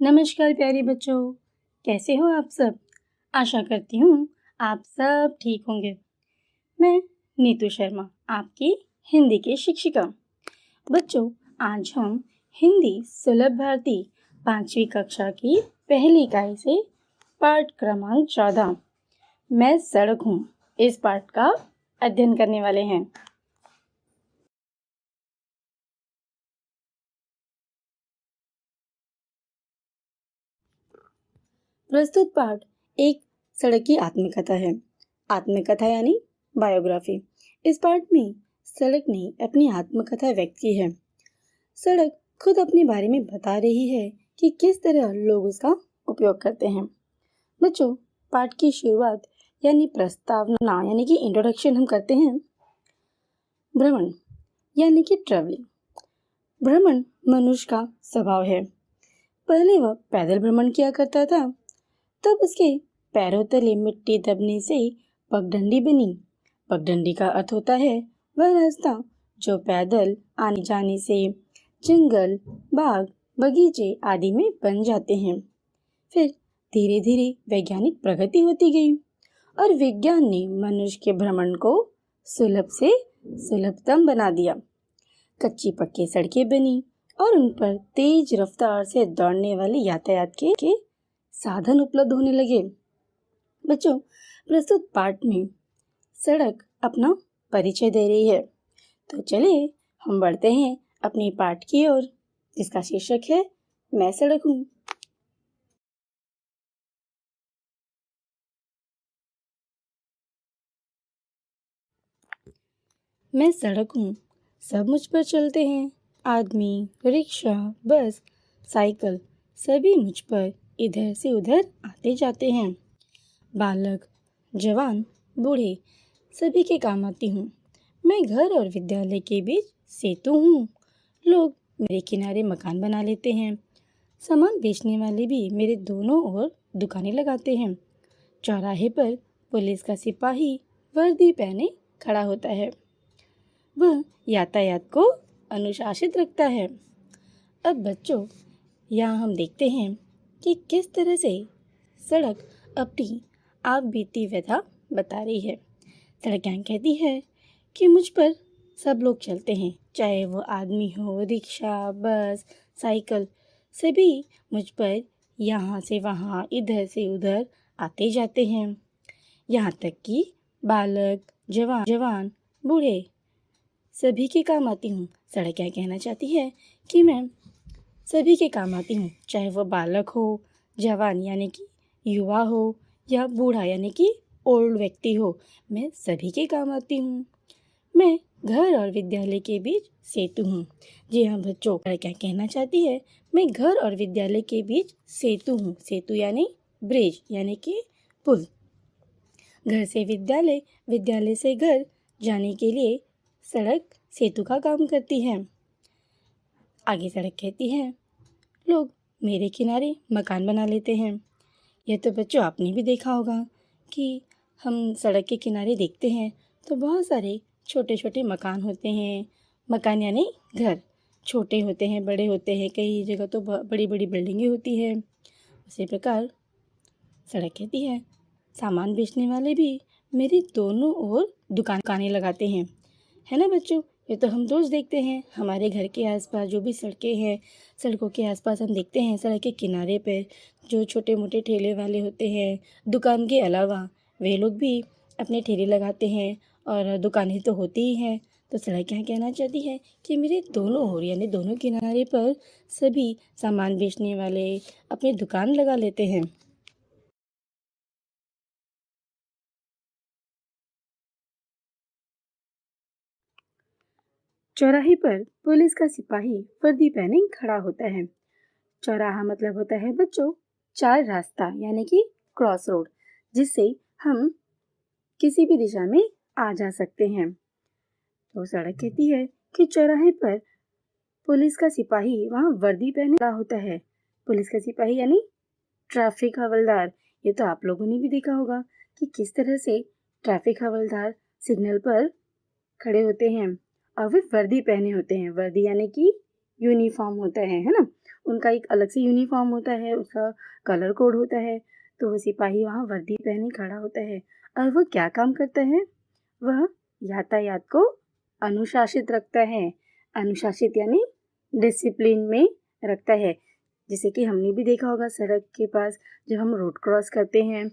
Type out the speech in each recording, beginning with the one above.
नमस्कार प्यारे बच्चों, कैसे हो आप सब? आशा करती हूँ आप सब ठीक होंगे। मैं नीतू शर्मा, आपकी हिंदी की शिक्षिका। बच्चों, आज हम हिंदी सुलभ भारती 5वीं कक्षा की पहली इकाई से पाठ क्रमांक 14 मैं सड़क हूँ इस पाठ का अध्ययन करने वाले हैं। प्रस्तुत पाठ एक सड़क की आत्मकथा है। आत्मकथा यानी बायोग्राफी। इस पाठ में सड़क ने अपनी आत्मकथा व्यक्त की है। सड़क खुद अपने बारे में बता रही है कि किस तरह लोग उसका उपयोग करते हैं। बच्चों, पाठ की शुरुआत यानी प्रस्तावना यानी कि इंट्रोडक्शन हम करते हैं। भ्रमण यानी कि ट्रैवलिंग। भ्रमण मनुष्य का स्वभाव है। पहले वह पैदल भ्रमण किया करता था, तब उसके पैरों तले मिट्टी दबने से पगडंडी बनी। पगडंडी का अर्थ होता है वह रास्ता जो पैदल आने जाने से जंगल, बाग, बगीचे आदि में बन जाते हैं। फिर धीरे धीरे वैज्ञानिक प्रगति होती गई और विज्ञान ने मनुष्य के भ्रमण को सुलभ से सुलभतम बना दिया। कच्ची पक्की सड़कें बनी और उन पर तेज रफ्तार से दौड़ने वाले यातायात के साधन उपलब्ध होने लगे। बच्चों, प्रस्तुत पाठ में सड़क अपना परिचय दे रही है। तो चलिए हम बढ़ते हैं अपने पाठ की ओर, जिसका शीर्षक है मैं सड़क हूँ। मैं सड़क हूँ, सब मुझ पर चलते हैं। आदमी, रिक्शा, बस, साइकिल, सभी मुझ पर इधर से उधर आते जाते हैं। बालक, जवान, बूढ़े, सभी के काम आती हूँ। मैं घर और विद्यालय के बीच सेतु हूँ। लोग मेरे किनारे मकान बना लेते हैं। सामान बेचने वाले भी मेरे दोनों ओर दुकानें लगाते हैं। चौराहे पर पुलिस का सिपाही वर्दी पहने खड़ा होता है। वह यातायात को अनुशासित रखता है। अब बच्चों, यहाँ हम देखते हैं कि किस तरह से सड़क अपनी आप बीती व्यथा बता रही है। सड़क यहाँ कहती है कि मुझ पर सब लोग चलते हैं, चाहे वो आदमी हो, रिक्शा, बस, साइकिल, सभी मुझ पर यहाँ से वहाँ, इधर से उधर आते जाते हैं। यहाँ तक कि बालक, जवान, बूढ़े, सभी के काम आती हूँ। सड़क क्या कहना चाहती है कि मैं सभी के काम आती हूँ, चाहे वह बालक हो, जवान यानी कि युवा हो, या बूढ़ा यानी कि ओल्ड व्यक्ति हो, मैं सभी के काम आती हूँ। मैं घर और विद्यालय के बीच सेतु हूँ। जी हाँ बच्चों, क्या कहना चाहती है, मैं घर और विद्यालय के बीच सेतु हूँ। सेतु यानी ब्रिज यानी कि पुल। घर से विद्यालय, विद्यालय से घर जाने के लिए सड़क सेतु का काम करती है। आगे सड़क कहती है, लोग मेरे किनारे मकान बना लेते हैं। यह तो बच्चों आपने भी देखा होगा कि हम सड़क के किनारे देखते हैं तो बहुत सारे छोटे छोटे मकान होते हैं। मकान यानी घर, छोटे होते हैं, बड़े होते हैं, कई जगह तो बड़ी बड़ी बिल्डिंगें होती है। उसी प्रकार सड़क कहती है, सामान बेचने वाले भी मेरे दोनों ओर दुकानें लगाते हैं। है ना बच्चों, ये तो हम रोज़ देखते हैं हमारे घर के आसपास जो भी सड़कें हैं, सड़कों के आसपास हम देखते हैं सड़क के किनारे पे जो छोटे मोटे ठेले वाले होते हैं। दुकान के अलावा वे लोग भी अपने ठेले लगाते हैं और दुकानें तो होती ही हैं। तो सड़क क्या कहना चाहती है कि मेरे दोनों ओर यानी दोनों किनारे पर सभी सामान बेचने वाले अपनी दुकान लगा लेते हैं। चौराहे पर पुलिस का सिपाही वर्दी पहने खड़ा होता है। चौराहा मतलब होता है बच्चों चार रास्ता यानी कि क्रॉस रोड, जिससे हम किसी भी दिशा में आ जा सकते हैं। तो सड़क कहती है कि चौराहे पर पुलिस का सिपाही वहाँ वर्दी पहने खड़ा होता है। पुलिस का सिपाही यानी ट्रैफिक हवलदार। ये तो आप लोगों ने भी देखा होगा कि किस तरह से ट्रैफिक हवलदार सिग्नल पर खड़े होते हैं और वे वर्दी पहने होते हैं। वर्दी यानी कि यूनिफॉर्म होता है ना। उनका एक अलग से यूनिफॉर्म होता है, उसका कलर कोड होता है। तो वो सिपाही वहाँ वर्दी पहने खड़ा होता है और वो क्या काम करता है? वह यातायात को अनुशासित रखता है। अनुशासित यानी डिसिप्लिन में रखता है। जैसे कि हमने भी देखा होगा सड़क के पास जब हम रोड क्रॉस करते हैं,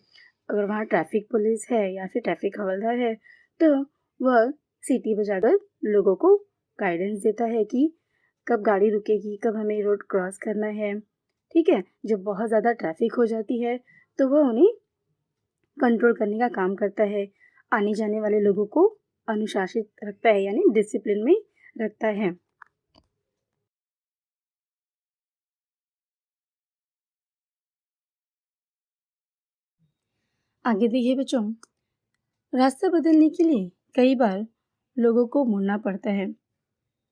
अगर वहाँ ट्रैफिक पुलिस है या फिर ट्रैफिक हवलदार है, तो वह सीटी बजाकर लोगों को गाइडेंस देता है कि कब गाड़ी रुकेगी, कब हमें रोड क्रॉस करना है। ठीक है, जब बहुत ज़्यादा ट्रैफिक हो जाती है तो वह उन्हें कंट्रोल करने का काम करता है। आने जाने वाले लोगों को अनुशासित रखता है यानी डिसिप्लिन में रखता है। आगे देखिए बच्चों, रास्ता बदलने के लिए कई बार लोगों को मुड़ना पड़ता है,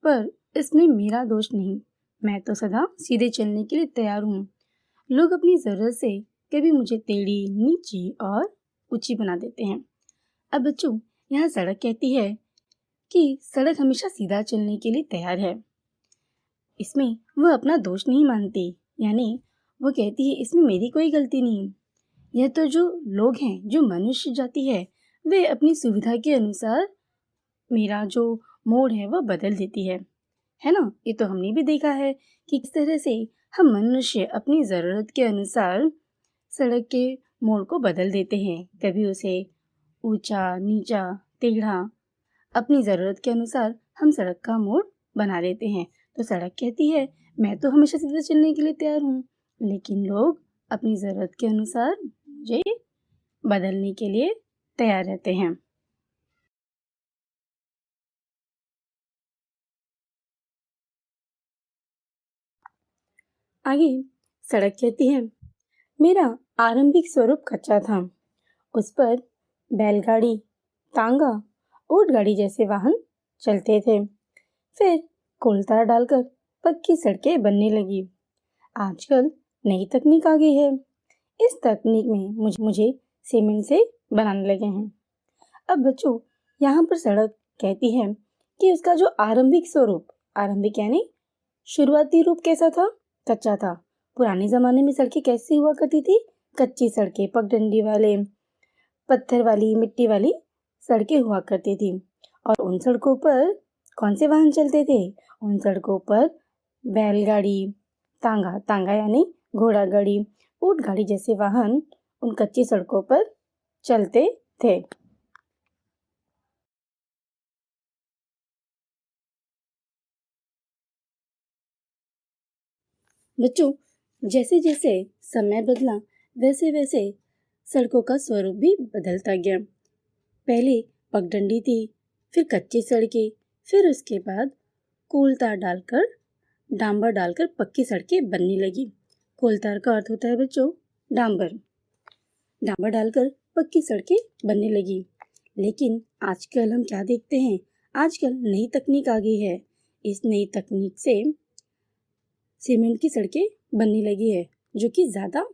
पर इसमें मेरा दोष नहीं। मैं तो सदा सीधे चलने के लिए तैयार हूँ। लोग अपनी ज़रूरत से कभी मुझे टेढ़ी, नीची और ऊंची बना देते हैं। अब बच्चों, यहाँ सड़क कहती है कि सड़क हमेशा सीधा चलने के लिए तैयार है। इसमें वह अपना दोष नहीं मानती, यानी वो कहती है इसमें मेरी कोई गलती नहीं। यह तो जो लोग हैं, जो मनुष्य जाति है, वे अपनी सुविधा के अनुसार मेरा जो मोड़ है वह बदल देती है ना? ये तो हमने भी देखा है कि किस तरह से हम मनुष्य अपनी ज़रूरत के अनुसार सड़क के मोड़ को बदल देते हैं। कभी उसे ऊंचा, नीचा, टेढ़ा, अपनी ज़रूरत के अनुसार हम सड़क का मोड़ बना देते हैं। तो सड़क कहती है मैं तो हमेशा सीधे चलने के लिए तैयार हूँ, लेकिन लोग अपनी ज़रूरत के अनुसार मुझे बदलने के लिए तैयार रहते हैं। आगे सड़क कहती है मेरा आरंभिक स्वरूप कच्चा था। उस पर बैलगाड़ी, तांगा, ऊंटगाड़ी जैसे वाहन चलते थे। फिर कोलतार डालकर पक्की सड़कें बनने लगी। आजकल नई तकनीक आ गई है। इस तकनीक में मुझे सीमेंट से बनाने लगे हैं। अब बच्चों, यहाँ पर सड़क कहती है कि उसका जो आरंभिक स्वरूप, आरंभिक यानी शुरुआती रूप कैसा था? कच्चा था। पुराने जमाने में सड़कें कैसी हुआ करती थी? कच्ची सड़कें, पगडंडी वाले, पत्थर वाली, मिट्टी वाली सड़कें हुआ करती थी। और उन सड़कों पर कौन से वाहन चलते थे? उन सड़कों पर बैलगाड़ी, तांगा, तांगा यानी घोड़ा गाड़ी, ऊंट गाड़ी जैसे वाहन उन कच्ची सड़कों पर चलते थे। बच्चों, जैसे जैसे समय बदला वैसे वैसे सड़कों का स्वरूप भी बदलता गया। पहले पगडंडी थी, फिर कच्ची सड़कें, फिर उसके बाद कोलतार डालकर, डांबर डालकर पक्की सड़कें बनने लगी। कोलतार का अर्थ होता है बच्चों डांबर। डांबर डालकर पक्की सड़कें बनने लगी। लेकिन आजकल हम क्या देखते हैं? आजकल नई तकनीक आ गई है। इस नई तकनीक से सीमेंट की सड़कें बनने लगी है, जो कि ज़्यादा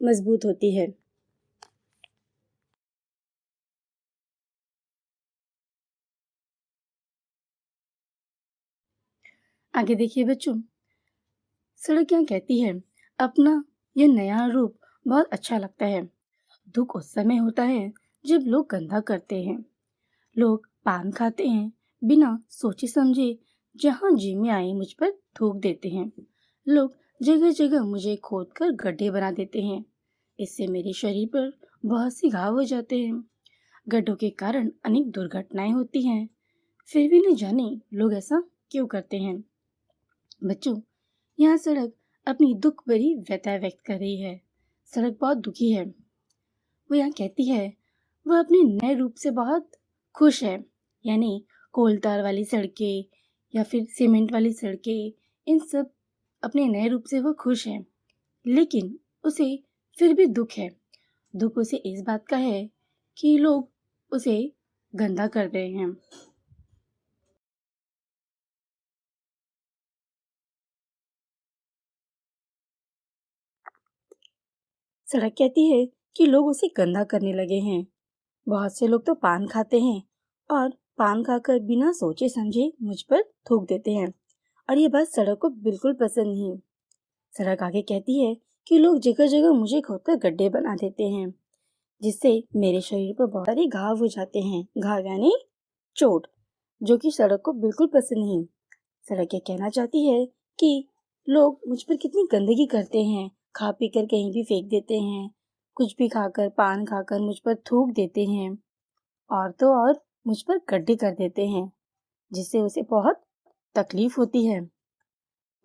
मजबूत होती है। आगे देखिए बच्चों, सड़क क्या कहती है अपना यह नया रूप बहुत अच्छा लगता है। दुख उस समय होता है जब लोग गंदा करते हैं। लोग पान खाते हैं, बिना सोचे समझे जहाँ जी में आए मुझ पर थूक देते हैं। लोग जगह जगह मुझे खोद कर गड्ढे बना देते हैं। इससे मेरे शरीर पर बहुत सी घाव हो जाते हैं। गड्ढों के कारण अनेक दुर्घटनाएं होती हैं। फिर भी न जाने लोग ऐसा क्यों करते हैं। बच्चों, यहाँ सड़क अपनी दुख भरी व्यथा व्यक्त कर रही है। सड़क बहुत दुखी है। वो यहाँ कहती है वह अपने नए रूप से बहुत खुश है। यानी कोलतार वाली सड़कें या फिर सीमेंट वाली सड़कें, इन सब अपने नए रूप से वो खुश है। लेकिन उसे फिर भी दुख है। दुख उसे इस बात का है कि लोग उसे गंदा कर रहे हैं। सड़क कहती है कि लोग उसे गंदा करने लगे हैं। बहुत से लोग तो पान खाते हैं और पान खाकर बिना सोचे समझे मुझ पर थूक देते हैं, और ये बात सड़क को बिल्कुल पसंद नहीं। सड़क आगे कहती है कि लोग जगह जगह मुझे खोदकर गड्ढे बना देते हैं, जिससे मेरे शरीर पर बहुत सारे घाव हो जाते हैं। घाव यानी चोट, जो कि सड़क को बिल्कुल पसंद नहीं। सड़क ये कहना चाहती है कि लोग मुझ पर कितनी गंदगी करते हैं, खा पी कर कहीं भी फेंक देते हैं, कुछ भी खाकर, पान खाकर मुझ पर थूक देते हैं, और तो और मुझ पर गड्ढे कर देते हैं, जिससे उसे बहुत तकलीफ होती है।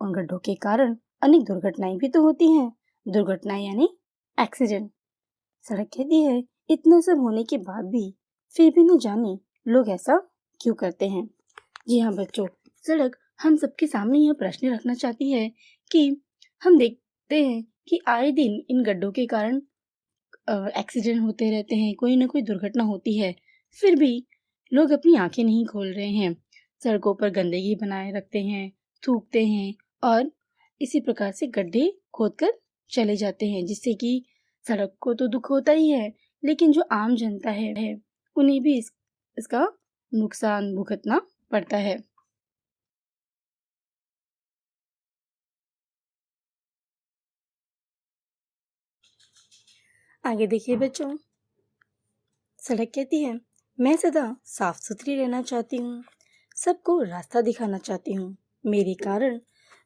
उन गड्ढों के कारण अनेक दुर्घटनाएं भी तो होती हैं। दुर्घटनाएं यानी एक्सीडेंट। सड़क कहती है इतना सब होने के बाद भी फिर भी न जाने लोग ऐसा क्यों करते हैं। जी हाँ बच्चों, सड़क हम सबके सामने यह प्रश्न रखना चाहती है कि हम देखते हैं कि आए दिन इन गड्ढों के कारण एक्सीडेंट होते रहते हैं, कोई ना कोई दुर्घटना होती है, फिर भी लोग अपनी आंखें नहीं खोल रहे हैं। सड़कों पर गंदगी बनाए रखते हैं, थूकते हैं और इसी प्रकार से गड्ढे खोदकर चले जाते हैं, जिससे कि सड़क को तो दुख होता ही है, लेकिन जो आम जनता है उन्हें भी इसका नुकसान भुगतना पड़ता है। आगे देखिए बच्चों, सड़क कहती है मैं सदा साफ सुथरी रहना चाहती हूँ, सबको रास्ता दिखाना चाहती हूँ। मेरे कारण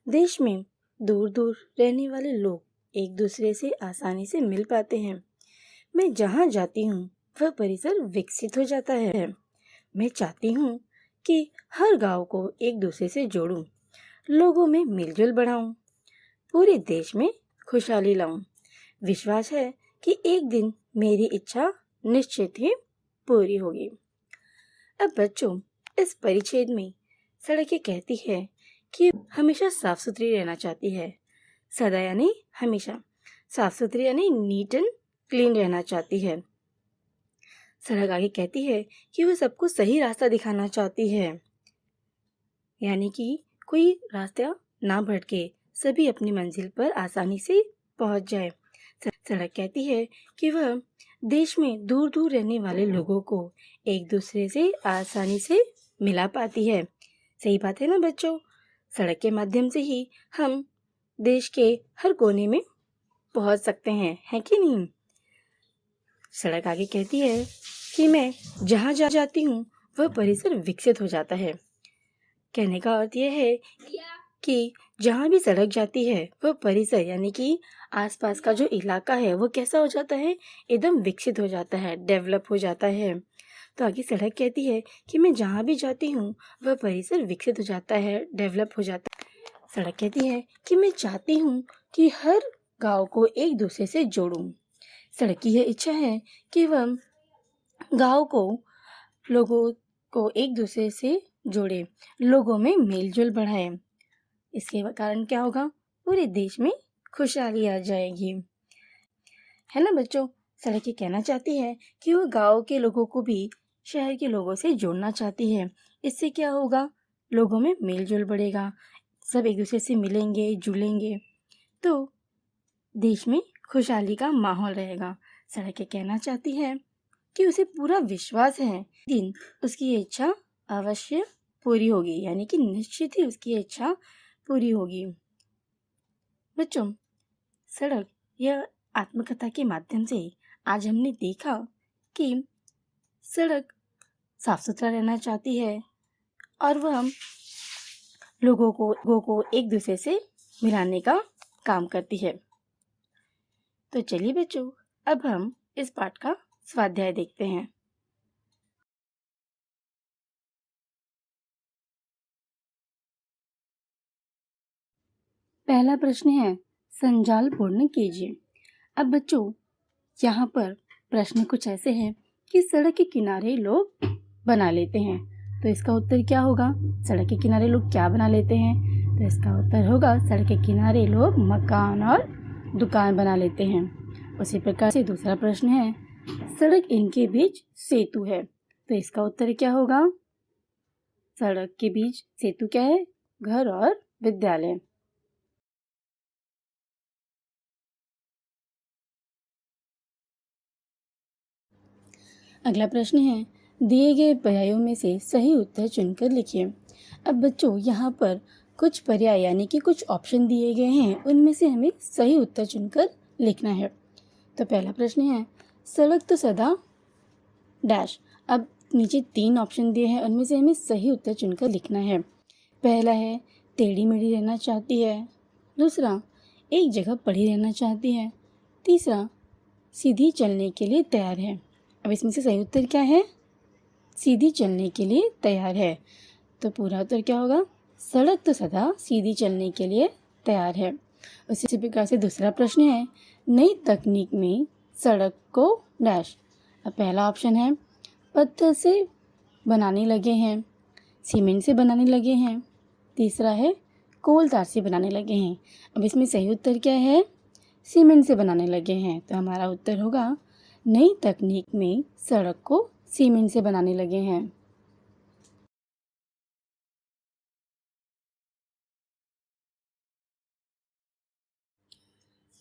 देश में दूर दूर रहने वाले लोग एक दूसरे से आसानी से मिल पाते हैं। मैं जहाँ जाती हूँ वह परिसर विकसित हो जाता है। मैं चाहती हूँ कि हर गांव को एक दूसरे से जोड़ूं, लोगों में मिलजुल बढ़ाऊं, पूरे देश में खुशहाली लाऊं। विश्वास है कि एक दिन मेरी इच्छा निश्चित ही पूरी होगी। अब बच्चों, इस परिच्छेद में सड़क ये कहती है कि हमेशा साफ सुथरी रहना चाहती है। सदा यानी हमेशा, साफ सुथरी यानी नीट एंड क्लीन रहना चाहती है। सड़क आगे कहती है कि वह सबको सही रास्ता दिखाना चाहती है, यानी कि कोई रास्ता ना भटके, सभी अपनी मंजिल पर आसानी से पहुंच जाए। सड़क कहती है कि वह देश में दूर दूर रहने वाले लोगों को एक दूसरे से आसानी से मिला पाती है। सही बात है ना बच्चों? सड़क के माध्यम से ही हम देश के हर कोने में पहुंच सकते हैं, है कि नहीं? सड़क आगे कहती है कि मैं जहाँ जाती हूँ वह परिसर विकसित हो जाता है। कहने का अर्थ यह है कि जहाँ भी सड़क जाती है वह परिसर यानी कि आसपास का जो इलाका है वो कैसा हो जाता है, एकदम विकसित हो जाता है, डेवलप हो जाता है। तो आगे सड़क कहती है कि मैं जहाँ भी जाती हूँ वह परिसर विकसित हो जाता है, डेवलप हो जाता है। सड़क कहती है कि मैं चाहती हूँ कि हर गांव को एक दूसरे से जोड़ूं। सड़क की यह इच्छा है कि वह गांव को, लोगों को एक दूसरे से जोड़े, लोगों में मेलजोल बढ़ाए। इसके कारण क्या होगा? पूरे देश में खुशहाली आ जाएगी, है ना बच्चों? सड़क ये कहना चाहती है कि वो गांव के लोगों को भी शहर के लोगों से जोड़ना चाहती है। इससे क्या होगा? लोगों में मेलजोल बढ़ेगा, सब एक दूसरे से मिलेंगे, जुड़ेंगे, तो देश में खुशहाली का माहौल रहेगा। सड़क ये कहना चाहती है कि उसे पूरा विश्वास है दिन उसकी इच्छा अवश्य पूरी होगी, यानी कि निश्चित ही उसकी इच्छा पूरी होगी। बच्चों, सड़क यह आत्मकथा के माध्यम से आज हमने देखा कि सड़क साफ सुथरा रहना चाहती है और वह लोगों को एक दूसरे से मिलाने का काम करती है। तो चलिए बच्चों, अब हम इस पाठ का स्वाध्याय देखते हैं। पहला प्रश्न है, संजाल पूर्ण कीजिए। अब बच्चों, यहाँ पर प्रश्न कुछ ऐसे हैं कि सड़क के किनारे लोग बना लेते हैं, तो इसका उत्तर क्या होगा? सड़क के किनारे लोग क्या बना लेते हैं? तो इसका उत्तर होगा सड़क के किनारे लोग मकान और दुकान बना लेते हैं। उसी प्रकार से दूसरा प्रश्न है, सड़क इनके बीच सेतु है, तो इसका उत्तर क्या होगा? सड़क के बीच सेतु क्या है? घर और विद्यालय। अगला प्रश्न है, दिए गए पर्यायों में से सही उत्तर चुनकर लिखिए। अब बच्चों, यहाँ पर कुछ पर्याय यानी कि कुछ ऑप्शन दिए गए हैं, उनमें से हमें सही उत्तर चुनकर लिखना है। तो पहला प्रश्न है, सड़क तो सदा डैश। अब नीचे 3 ऑप्शन दिए हैं, उनमें से हमें सही उत्तर चुनकर लिखना है। पहला है, टेढ़ी मेढ़ी रहना चाहती है। दूसरा, एक जगह पड़ी रहना चाहती है। तीसरा, सीधी चलने के लिए तैयार है। अब इसमें से सही उत्तर क्या है? सीधी चलने के लिए तैयार है। तो पूरा उत्तर क्या होगा? सड़क तो सदा सीधी चलने के लिए तैयार है। उसी प्रकार से दूसरा प्रश्न है, नई तकनीक में सड़क को डैश। अब पहला ऑप्शन है, पत्थर से बनाने लगे हैं, सीमेंट से बनाने लगे हैं। तीसरा है, कोल तार से बनाने लगे हैं। अब इसमें सही उत्तर क्या है? सीमेंट से बनाने लगे हैं। तो हमारा उत्तर होगा, नई तकनीक में सड़क को सीमेंट से बनाने लगे हैं।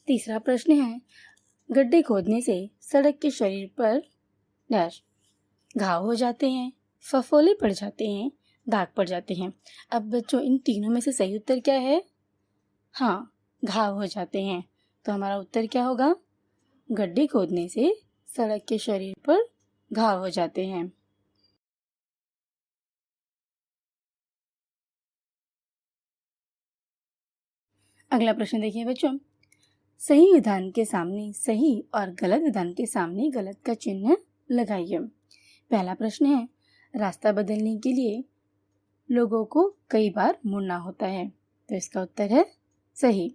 तीसरा प्रश्न है, गड्ढे खोदने से सड़क के शरीर पर डैश। घाव हो जाते हैं, फफोले पड़ जाते हैं, दाग पड़ जाते हैं। अब बच्चों, इन तीनों में से सही उत्तर क्या है? हाँ, घाव हो जाते हैं। तो हमारा उत्तर क्या होगा? गड्ढे खोदने से सड़क के शरीर पर घाव हो जाते हैं। अगला प्रश्न देखिए बच्चों, सही विधान के सामने सही और गलत विधान के सामने गलत का चिन्ह लगाइए। पहला प्रश्न है, रास्ता बदलने के लिए लोगों को कई बार मुड़ना होता है। तो इसका उत्तर है सही।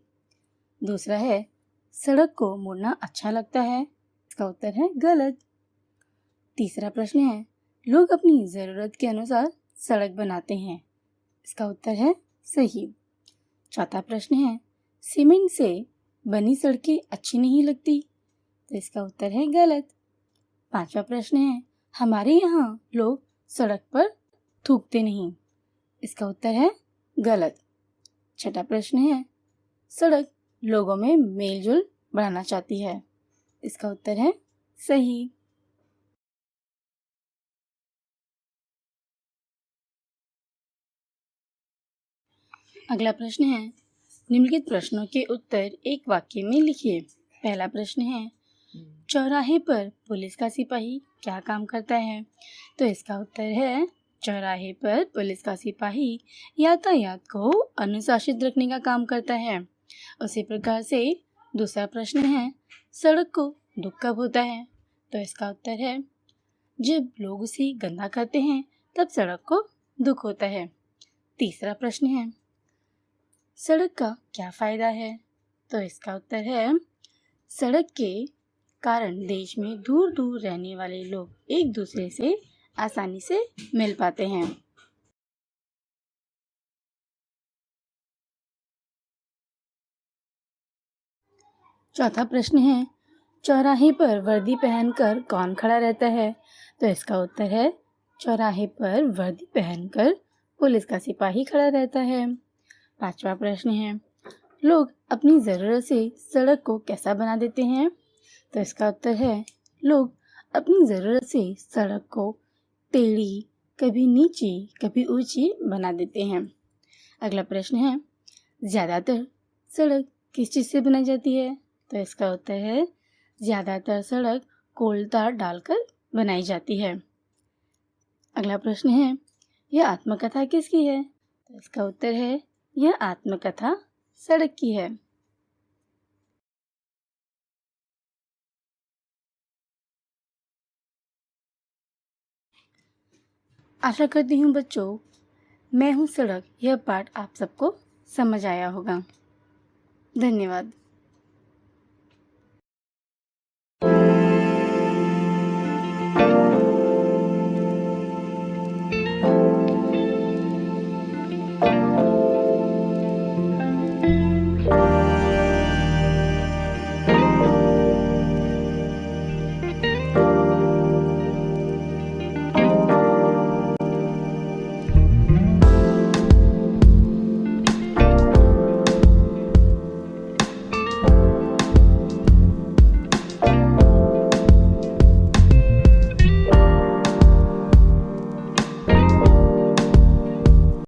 दूसरा है, सड़क को मुड़ना अच्छा लगता है। इसका उत्तर है गलत। तीसरा प्रश्न है, लोग अपनी ज़रूरत के अनुसार सड़क बनाते हैं। इसका उत्तर है सही। चौथा प्रश्न है, सीमेंट से बनी सड़कें अच्छी नहीं लगती। तो इसका उत्तर है गलत। पांचवा प्रश्न है, हमारे यहाँ लोग सड़क पर थूकते नहीं। इसका उत्तर है गलत। छठा प्रश्न है, सड़क लोगों में मेलजोल बढ़ाना चाहती है। इसका उत्तर है सही। अगला प्रश्न है, निम्नलिखित प्रश्नों के उत्तर एक वाक्य में लिखिए। पहला प्रश्न है, चौराहे पर पुलिस का सिपाही क्या काम करता है? तो इसका उत्तर है, चौराहे पर पुलिस का सिपाही यातायात को अनुशासित रखने का काम करता है। उसी प्रकार से दूसरा प्रश्न है, सड़क को दुख कब होता है? तो इसका उत्तर है, जब लोग उसे गंदा करते हैं तब सड़क को दुख होता है। तीसरा प्रश्न है, सड़क का क्या फायदा है? तो इसका उत्तर है, सड़क के कारण देश में दूर दूर रहने वाले लोग एक दूसरे से आसानी से मिल पाते हैं। चौथा प्रश्न है, चौराहे पर वर्दी पहनकर कौन खड़ा रहता है? तो इसका उत्तर है, चौराहे पर वर्दी पहनकर पुलिस का सिपाही खड़ा रहता है। पांचवा प्रश्न है, लोग अपनी ज़रूरत से सड़क को कैसा बना देते हैं? तो इसका उत्तर है, लोग अपनी ज़रूरत से सड़क को टेढ़ी, कभी नीची कभी ऊंची बना देते हैं। अगला प्रश्न है, ज़्यादातर सड़क किस चीज़ से बनाई जाती है? तो इसका उत्तर है, ज़्यादातर सड़क कोल तार डालकर बनाई जाती है। अगला प्रश्न है, यह आत्मकथा किसकी है? तो इसका उत्तर है, यह आत्मकथा सड़क की है। आशा करती हूँ बच्चों, मैं हूँ सड़क यह पाठ आप सबको समझ आया होगा। धन्यवाद।